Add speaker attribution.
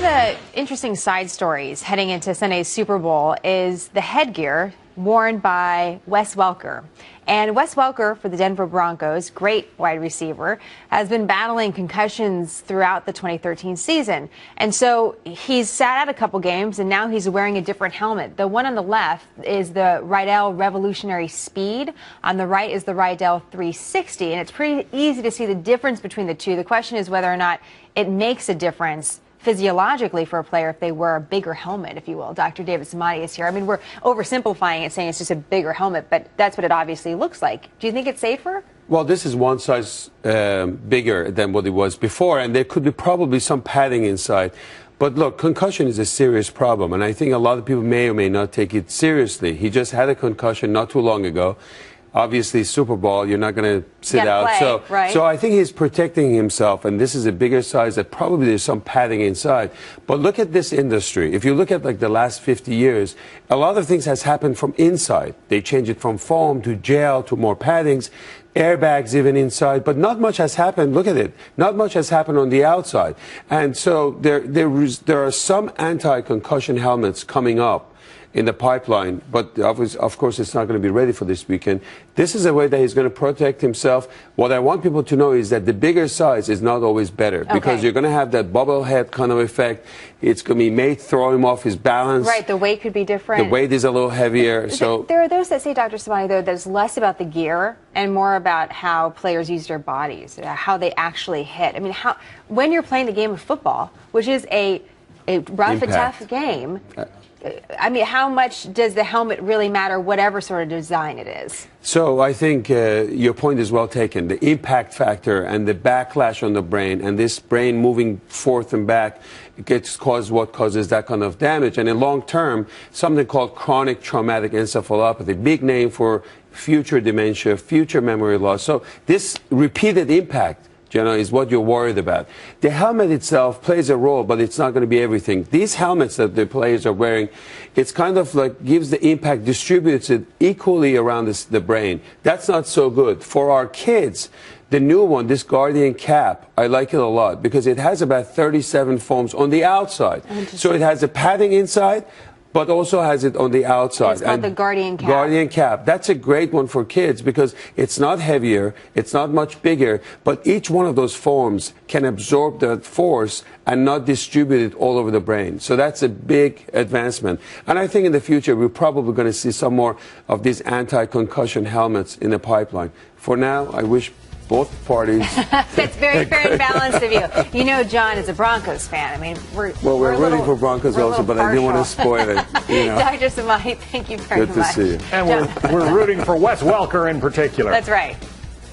Speaker 1: the interesting side stories heading into Sunday's Super Bowl is the headgear worn by Wes Welker. And Wes Welker, for the Denver Broncos, great wide receiver, has been battling concussions throughout the 2013 season. And so he's sat out a couple games, and now he's wearing a different helmet. The one on the left is the Rydell Revolutionary Speed. On the right is the Rydell 360. And it's pretty easy to see the difference between the two. The question is whether or not it makes a difference physiologically for a player if they wear a bigger helmet, if you will. Dr. David Samadi is here. I mean, we're oversimplifying it, saying it's just a bigger helmet, but that's what it obviously looks like. Do you think it's safer?
Speaker 2: Well, this is one size bigger than what it was before, and there could be probably some padding inside. But look, concussion is a serious problem, and I think a lot of people may or may not take it seriously. He just had a concussion not too long ago. Obviously, Super Bowl, you're not going to sit out.
Speaker 1: Right.
Speaker 2: So I think he's protecting himself, and this is a bigger size that probably there's some padding inside. But look at this industry. If you look at like the last 50 years, a lot of things has happened from inside. They changed it from foam to gel to more paddings, airbags even inside, but not much has happened. Look at it. Not much has happened on the outside. And so there are some anti-concussion helmets coming up in the pipeline, but of course it's not going to be ready for this weekend. This is a way that he's going to protect himself. What I want people to know is that the bigger size is not always better, because you're going to have that bubble head kind of effect. It's going to be made throw him off his balance.
Speaker 1: Right, the weight could be different.
Speaker 2: The weight is a little heavier. So
Speaker 1: there are those that say, Dr. Samadi, though, that it's less about the gear and more about how players use their bodies, how they actually hit. I mean, when you're playing the game of football, which is a rough and tough game, I mean, how much does the helmet really matter, whatever sort of design it is?
Speaker 2: So I think your point is well taken. The impact factor and the backlash on the brain, and this brain moving forth and back, what causes that kind of damage. And in long term, something called chronic traumatic encephalopathy, big name for future dementia, future memory loss. So this repeated impact, Jenna, is what you're worried about. The helmet itself plays a role, but it's not going to be everything. These helmets that the players are wearing, it's kind of like gives the impact, distributes it equally around the brain. That's not so good. For our kids, the new one, this Guardian cap, I like it a lot because it has about 37 foams on the outside. So it has a padding inside, but also has it on the outside.
Speaker 1: It's called the Guardian cap.
Speaker 2: Guardian cap. That's a great one for kids because it's not heavier, it's not much bigger, but each one of those foams can absorb that force and not distribute it all over the brain. So that's a big advancement. And I think in the future we're probably going to see some more of these anti-concussion helmets in the pipeline. For now, I wish both parties.
Speaker 1: That's very fair and balanced of you. You know, John is a Broncos fan. I mean, we're
Speaker 2: rooting for Broncos also, but I didn't want to spoil it. You know.
Speaker 1: Dr. Samadi, thank you very much.
Speaker 2: Good to see you.
Speaker 3: And we're rooting for Wes Welker in particular.
Speaker 1: That's right.